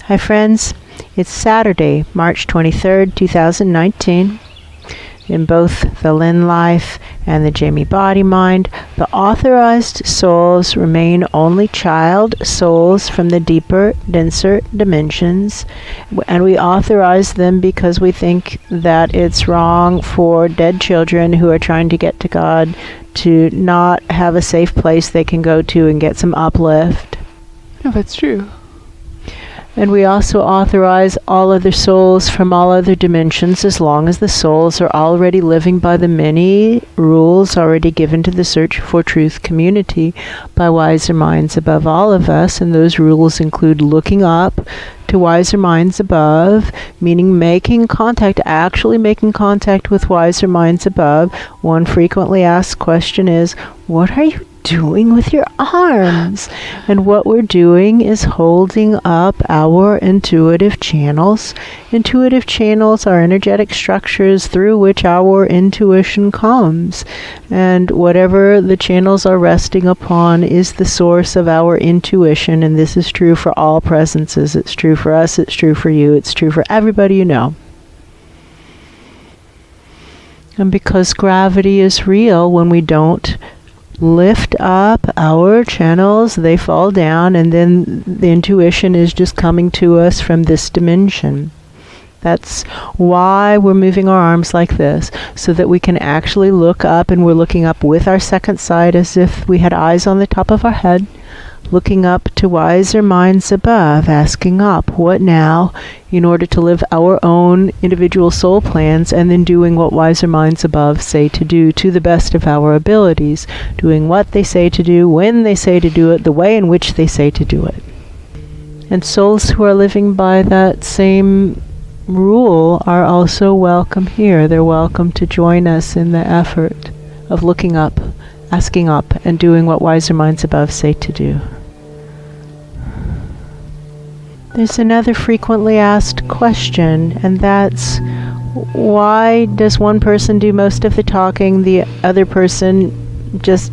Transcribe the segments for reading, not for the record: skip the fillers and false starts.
Hi friends, it's Saturday, March 23rd, 2019. In both the Lynn Life and the Jamie Body Mind, the authorized souls remain only child souls from the deeper, denser dimensions, and we authorize them because we think that it's wrong for dead children who are trying to get to God to not have a safe place they can go to and get some uplift. No, that's true. And we also authorize all other souls from all other dimensions, as long as the souls are already living by the many rules already given to the Search for Truth community by wiser minds above all of us. And those rules include looking up to wiser minds above, meaning making contact, actually making contact with wiser minds above. One frequently asked question is, what are you doing with your arms? And what we're doing is holding up our intuitive channels. Intuitive channels are energetic structures through which our intuition comes. And whatever the channels are resting upon is the source of our intuition. And this is true for all presences. It's true for us. It's true for you. It's true for everybody you know. And because gravity is real, when we don't lift up our channels, they fall down, and then the intuition is just coming to us from this dimension. That's why we're moving our arms like this, so that we can actually look up, and we're looking up with our second sight as if we had eyes on the top of our head, looking up to wiser minds above, asking up, what now, in order to live our own individual soul plans, and then doing what wiser minds above say to do to the best of our abilities, doing what they say to do, when they say to do it, the way in which they say to do it. And souls who are living by that same rule are also welcome here. They're welcome to join us in the effort of looking up, asking up, and doing what wiser minds above say to do. There's another frequently asked question, and that's, why does one person do most of the talking, the other person just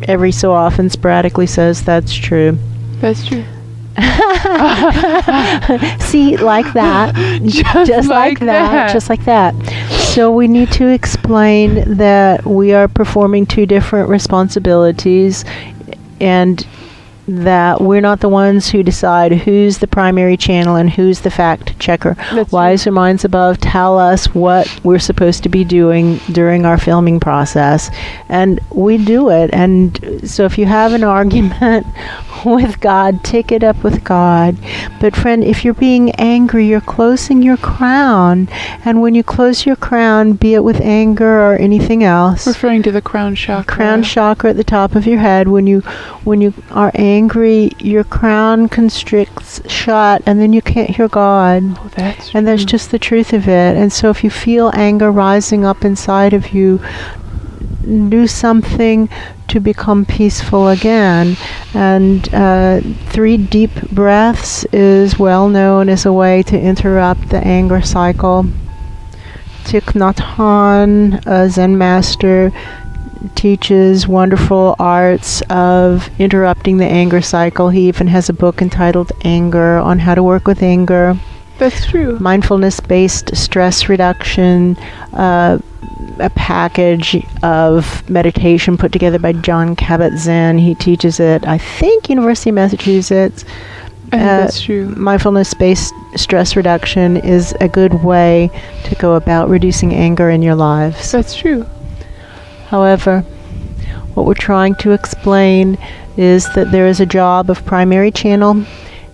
every so often sporadically says that's true? That's true. See, like that. Just like that. Just like that. So we need to explain that we are performing two different responsibilities, and that we're not the ones who decide who's the primary channel and who's the fact checker. Wiser minds above tell us what we're supposed to be doing during our filming process, and we do it. And so if you have an argument with God, take it up with God. But friend, if you're being angry, you're closing your crown, and when you close your crown, be it with anger or anything else, referring to the crown chakra. Crown chakra at the top of your head, when you are angry, your crown constricts shut, and then you can't hear God. Oh, that's true. And that's just the truth of it. And so if you feel anger rising up inside of you, do something to become peaceful again. And 3 deep breaths is well known as a way to interrupt the anger cycle. Thich Nhat Hanh, a Zen master, teaches wonderful arts of interrupting the anger cycle. He even has a book entitled Anger, on how to work with anger. That's true. Mindfulness-based stress reduction, a package of meditation put together by John Kabat-Zinn. He teaches it, I think, University of Massachusetts. That's true. Mindfulness-based stress reduction is a good way to go about reducing anger in your lives. That's true. However, what we're trying to explain is that there is a job of primary channel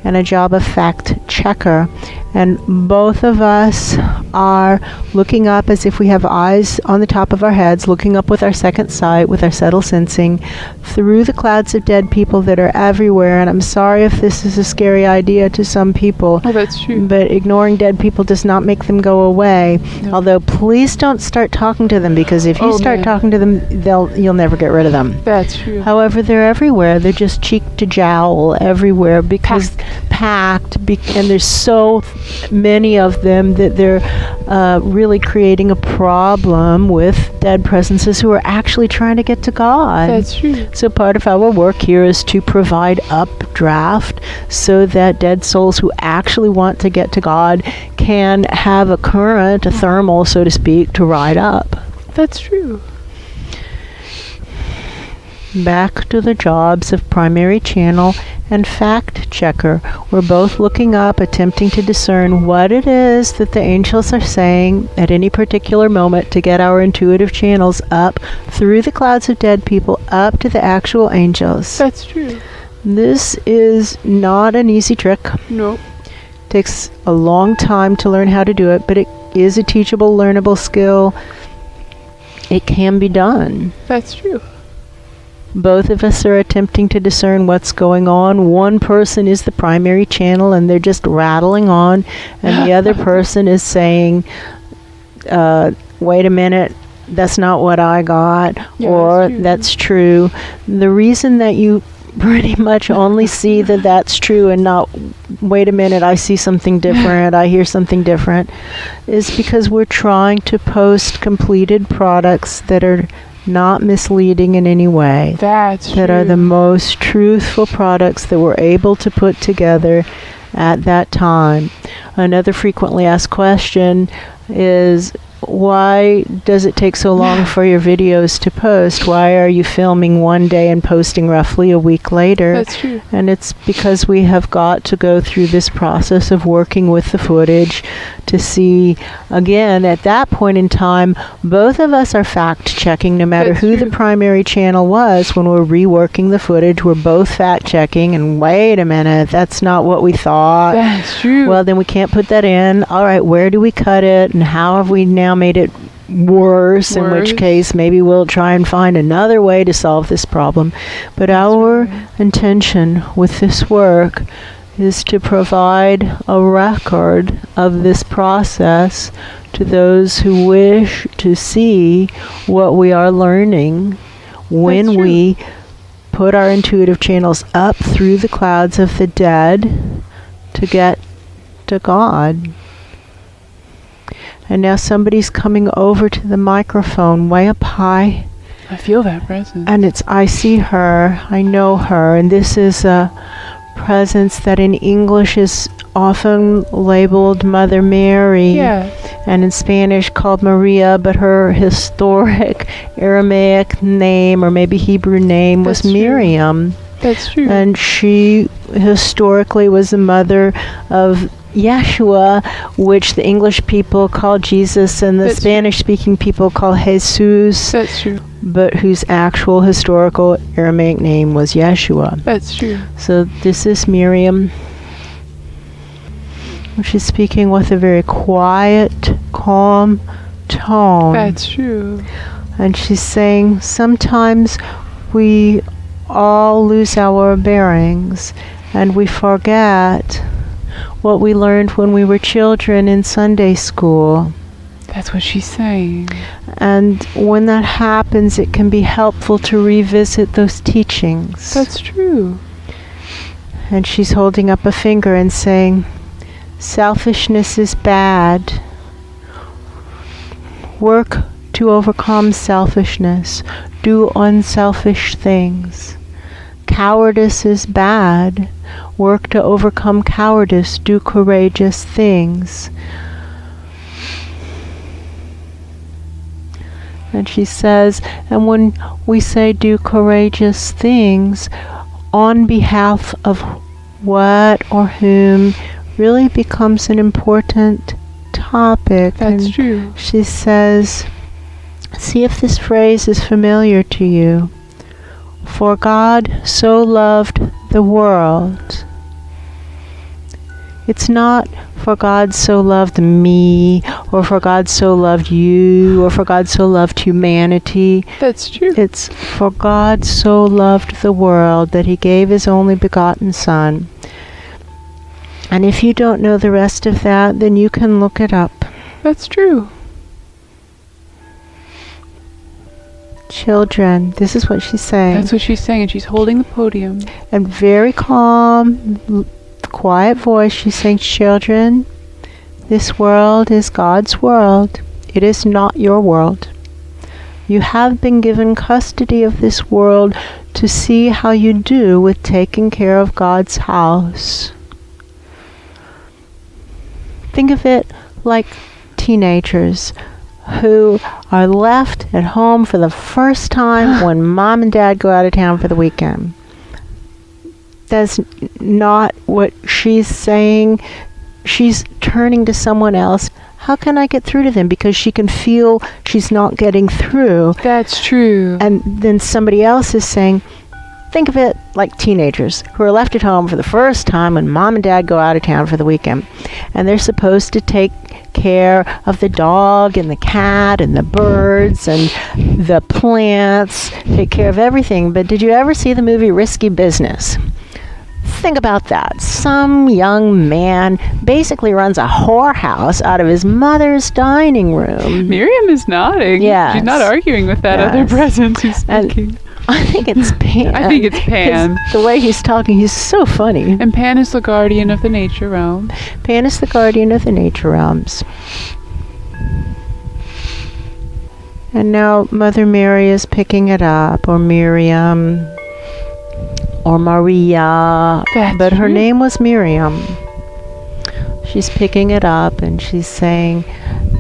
and a job of fact checker. And both of us are looking up as if we have eyes on the top of our heads, looking up with our second sight, with our subtle sensing, through the clouds of dead people that are everywhere. And I'm sorry if this is a scary idea to some people. Oh, that's true. But ignoring dead people does not make them go away. No. Although, please don't start talking to them, because if you start talking to them, you'll never get rid of them. That's true. However, they're everywhere. They're just cheek to jowl everywhere, because packed and there's so many of them, that they're really creating a problem with dead presences who are actually trying to get to God. That's true. So part of our work here is to provide updraft so that dead souls who actually want to get to God can have a current, a thermal, so to speak, to ride up. That's true. Back to the jobs of primary channel and fact checker. We're both looking up, attempting to discern what it is that the angels are saying at any particular moment to get our intuitive channels up through the clouds of dead people up to the actual angels. That's true. This is not an easy trick. Nope. Takes a long time to learn how to do it, but it is a teachable, learnable skill. It can be done. That's true. Both of us are attempting to discern what's going on. One person is the primary channel and they're just rattling on, and the other person is saying, wait a minute, that's not what I got, Yeah, or that's true. The reason that you pretty much only see that that's true and not, wait a minute, I see something different, I hear something different, is because we're trying to post completed products that are not misleading in any way. That's that true. are the most truthful products that we're able to put together at that time. Another frequently asked question is, why does it take so long for your videos to post? Why are you filming one day and posting roughly a week later? That's true. And it's because we have got to go through this process of working with the footage to see, again, at that point in time, both of us are fact-checking, no matter That's who true. the primary channel was. When we're reworking the footage, we're both fact-checking, and wait a minute, that's not what we thought. That's true. Well, then we can't put that in. All right, where do we cut it, and how have we now made it worse? In which case, maybe we'll try and find another way to solve this problem. But our intention with this work is to provide a record of this process to those who wish to see what we are learning when we put our intuitive channels up through the clouds of the dead to get to God. And now somebody's coming over to the microphone way up high. I feel that presence. And I see her, I know her, and this is a presence that in English is often labeled Mother Mary. Yeah. And in Spanish called Maria, but her historic Aramaic name, or maybe Hebrew name, was Miriam. That's true. And she historically was the mother of Yeshua, which the English people call Jesus and the Spanish-speaking people call Jesus. That's true. But whose actual historical Aramaic name was Yeshua. That's true. So this is Miriam. She's speaking with a very quiet, calm tone. That's true. And she's saying, sometimes we all lose our bearings and we forget what we learned when we were children in Sunday school. That's what she's saying. And when that happens, it can be helpful to revisit those teachings. That's true. And she's holding up a finger and saying, selfishness is bad. Work to overcome selfishness. Do unselfish things. Cowardice is bad. Work to overcome cowardice. Do courageous things. And she says, and when we say do courageous things, on behalf of what or whom really becomes an important topic. That's and true. She says, see if this phrase is familiar to you. For God so loved the world. It's not for God so loved me, or for God so loved you, or for God so loved humanity. That's true. It's for God so loved the world that he gave his only begotten Son. And if you don't know the rest of that, then you can look it up. That's true. Children, this is what she's saying. That's what she's saying, and she's holding the podium. And very calm, quiet voice, she's saying, children, This world is God's world. It is not your world. You have been given custody of this world to see how you do with taking care of God's house. Think of it like teenagers who are left at home for the first time when mom and dad go out of town for the weekend. That's not what she's saying. She's turning to someone else. How can I get through to them? Because she can feel she's not getting through. That's true. And then somebody else is saying, think of it like teenagers who are left at home for the first time when mom and dad go out of town for the weekend. And they're supposed to take care of the dog and the cat and the birds and the plants, take care of everything. But did you ever see the movie Risky Business? Think about that. Some young man basically runs a whorehouse out of his mother's dining room. Miriam is nodding. Yes. She's not arguing with that other presence who's speaking. I think it's Pan. I think it's Pan. The way he's talking, he's so funny. And Pan is the guardian of the nature realm. Pan is the guardian of the nature realms. And now Mother Mary is picking it up, or Miriam, or Maria. But her name was Miriam. She's picking it up and she's saying,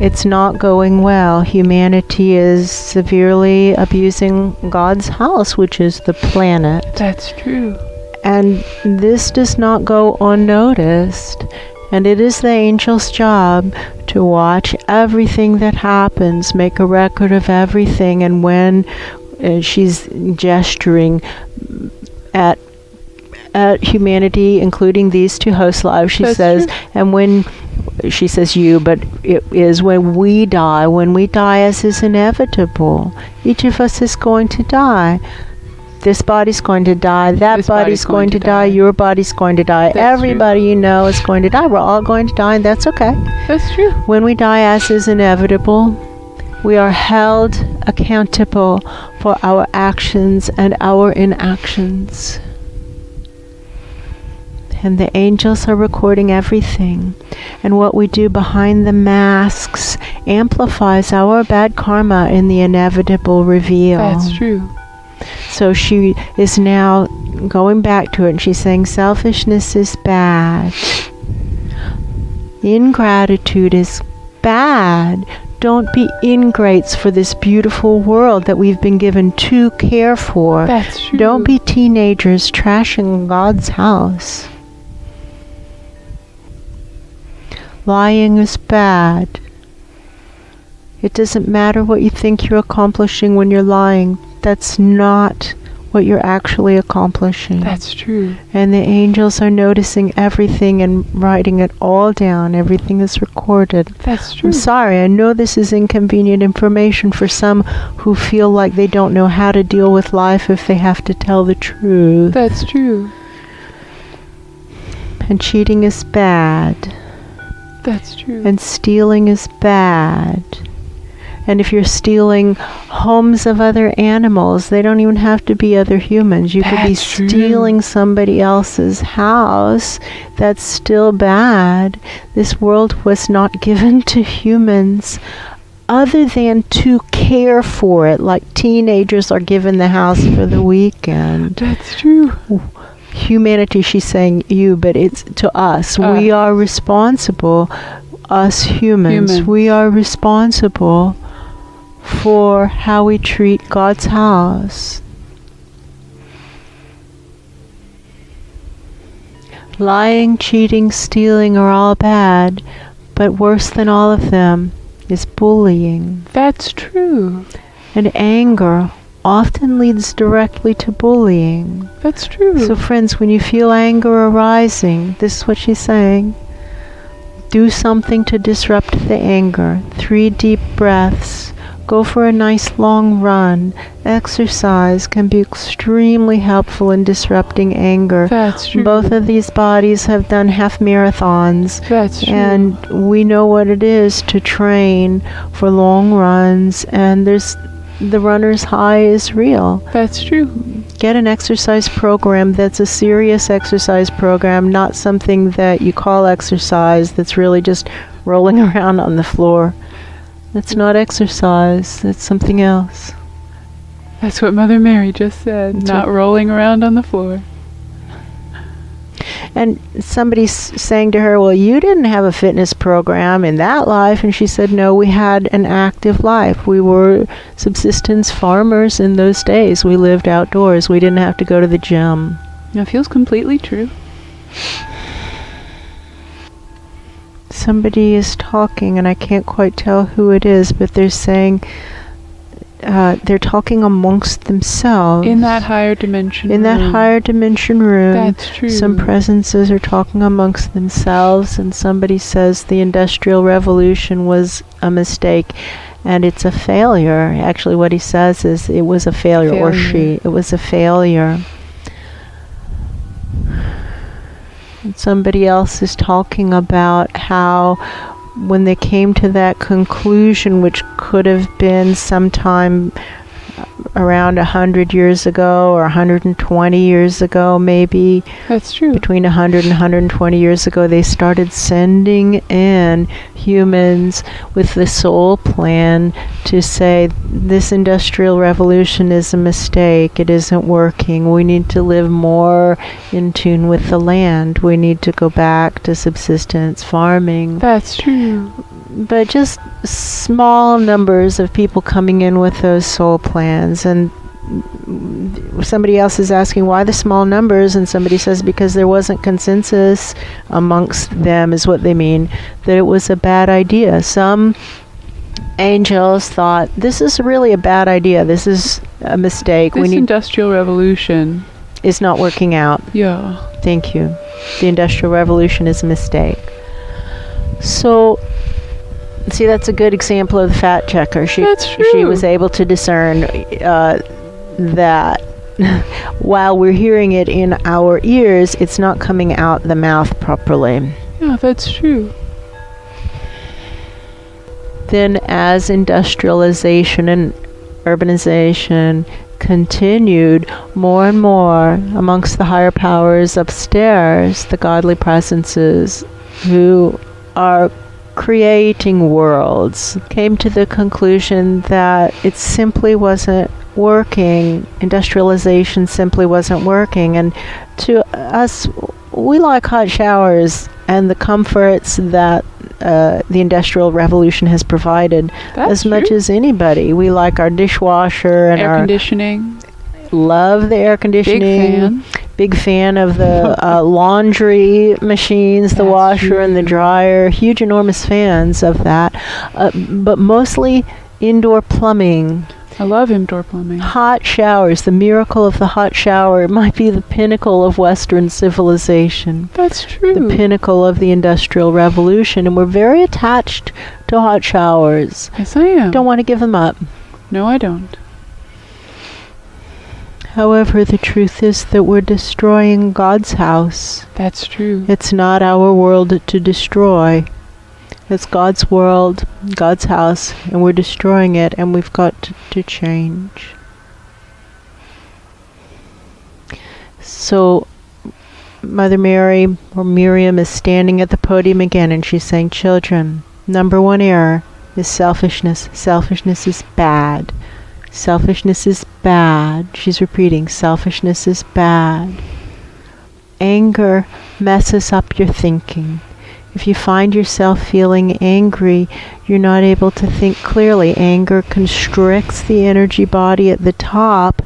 it's not going well. Humanity is severely abusing God's house, which is the planet. That's true. And this does not go unnoticed. And it is the angel's job to watch everything that happens, make a record of everything. And when she's gesturing at humanity, including these two host lives, she says, and when she says you, but it is when we die as is inevitable. Each of us is going to die. This body's going to die, that body's going to die, your body's going to die, everybody you know is going to die. We're all going to die, and that's okay. That's true. When we die as is inevitable, we are held accountable for our actions and our inactions. And the angels are recording everything. And what we do behind the masks amplifies our bad karma in the inevitable reveal. That's true. So she is now going back to it, and she's saying selfishness is bad. Ingratitude is bad. Don't be ingrates for this beautiful world that we've been given to care for. That's true. Don't be teenagers trashing God's house. Lying is bad. It doesn't matter what you think you're accomplishing when you're lying. That's not what you're actually accomplishing. That's true. And the angels are noticing everything and writing it all down. Everything is recorded. That's true. I'm sorry, I know this is inconvenient information for some who feel like they don't know how to deal with life if they have to tell the truth. That's true. And cheating is bad. That's true. And stealing is bad. And if you're stealing homes of other animals, they don't even have to be other humans. You could be stealing somebody else's house. That's still bad. This world was not given to humans other than to care for it, like teenagers are given the house for the weekend. That's true. Humanity, she's saying you, but it's to us. We are responsible, us humans. We are responsible for how we treat God's house. Lying, cheating, stealing are all bad, but worse than all of them is bullying. That's true. And anger often leads directly to bullying. That's true. So friends, when you feel anger arising, this is what she's saying. Do something to disrupt the anger. 3 deep breaths. Go for a nice long run. Exercise can be extremely helpful in disrupting anger. That's true. Both of these bodies have done half marathons. That's true. And we know what it is to train for long runs. And the runner's high is real. That's true. Get an exercise program that's a serious exercise program, not something that you call exercise that's really just rolling around on the floor. That's not exercise. That's something else. That's what Mother Mary just said. That's Not what- rolling around on the floor. And somebody's saying to her, well, you didn't have a fitness program in that life. And she said, no, we had an active life. We were subsistence farmers in those days. We lived outdoors. We didn't have to go to the gym. That feels completely true. Somebody is talking, and I can't quite tell who it is, but they're saying, they're talking amongst themselves. In that higher dimension In that room. higher dimension room. That's true. Some presences are talking amongst themselves, and somebody says the Industrial Revolution was a mistake and it's a failure. Actually, what he says is it was a failure, or she. It was a failure. And somebody else is talking about how when they came to that conclusion, which could have been sometime around 100 years ago or 120 years ago, maybe That's true. between 100 and 120 years ago, they started sending in humans with the soul plan to say, this industrial revolution is a mistake. It isn't working. We need to live more in tune with the land. We need to go back to subsistence farming. That's true. But just small numbers of people coming in with those soul plans. And somebody else is asking why the small numbers, and somebody says because there wasn't consensus amongst them, is what they mean, that it was a bad idea. Some angels thought, this is really a bad idea. This is a mistake. This industrial revolution. It's not working out. Yeah. Thank you. The Industrial Revolution is a mistake. So, see, that's a good example of the fact checker. That's She true. was able to discern that while we're hearing it in our ears, it's not coming out the mouth properly. Yeah, that's true. Then as industrialization and urbanization continued more and more amongst the higher powers upstairs, the godly presences who are creating worlds, came to the conclusion that it simply wasn't working. Industrialization simply wasn't working. And to us, we like hot showers and the comforts that the Industrial Revolution has provided That's as much true. as anybody. We like our dishwasher and Air our conditioning. love the air Big conditioning. fan. Big fan of the laundry machines, the That's washer and the true. dryer. Huge, enormous fans of that. But mostly indoor plumbing. I love indoor plumbing. Hot showers. The miracle of the hot shower might be the pinnacle of Western civilization. That's true. The pinnacle of the Industrial Revolution. And we're very attached to hot showers. Yes, I am. Don't want to give them up. No, I don't. However, the truth is that we're destroying God's house. That's true. It's not our world to destroy. It's God's world, God's house, and we're destroying it, and we've got to change. So, Mother Mary, or Miriam, is standing at the podium again, and she's saying, children, number one error is selfishness. Selfishness is bad. Selfishness is bad. She's repeating, selfishness is bad. Anger messes up your thinking. If you find yourself feeling angry, you're not able to think clearly. Anger constricts the energy body at the top,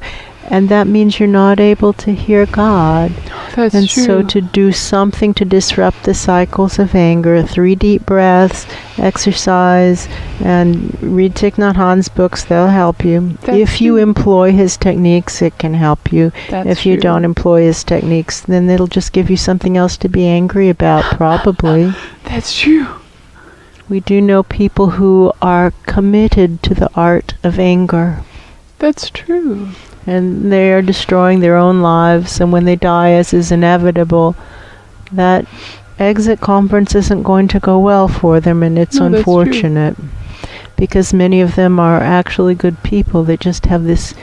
and that means you're not able to hear God. That's And true. so to do something to disrupt the cycles of anger, 3 deep breaths, exercise, and read Thich Nhat Hanh's books, they'll help you. That's If you true. employ his techniques, it can help you. That's If you true. don't employ his techniques, then it'll just give you something else to be angry about, probably. That's true. We do know people who are committed to the art of anger. That's true. And they are destroying their own lives, and when they die, as is inevitable, that exit conference isn't going to go well for them, and it's No, that's true. unfortunate because many of them are actually good people. They just have this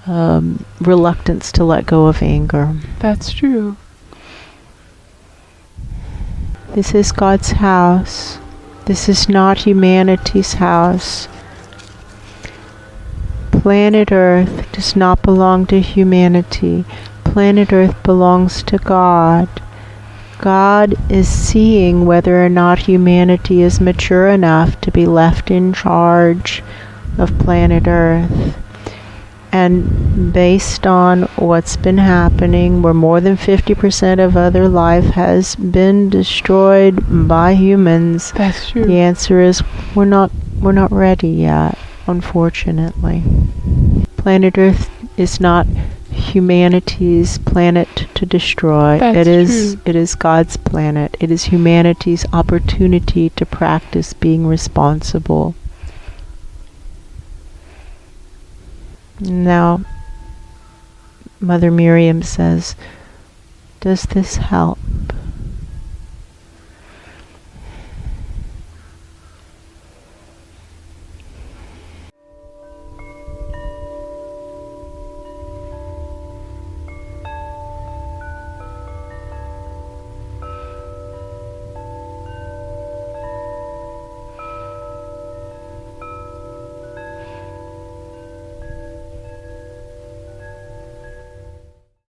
reluctance to let go of anger. That's true. This is God's house. This is not humanity's house. Planet Earth does not belong to humanity. Planet Earth belongs to God. God is seeing whether or not humanity is mature enough to be left in charge of planet Earth. And based on what's been happening, where more than 50% of other life has been destroyed by humans, That's true. the answer is we're not ready yet, unfortunately. Planet Earth is not humanity's planet to destroy. That's true. It is God's planet. It is humanity's opportunity to practice being responsible. Now, Mother Miriam says, does this help?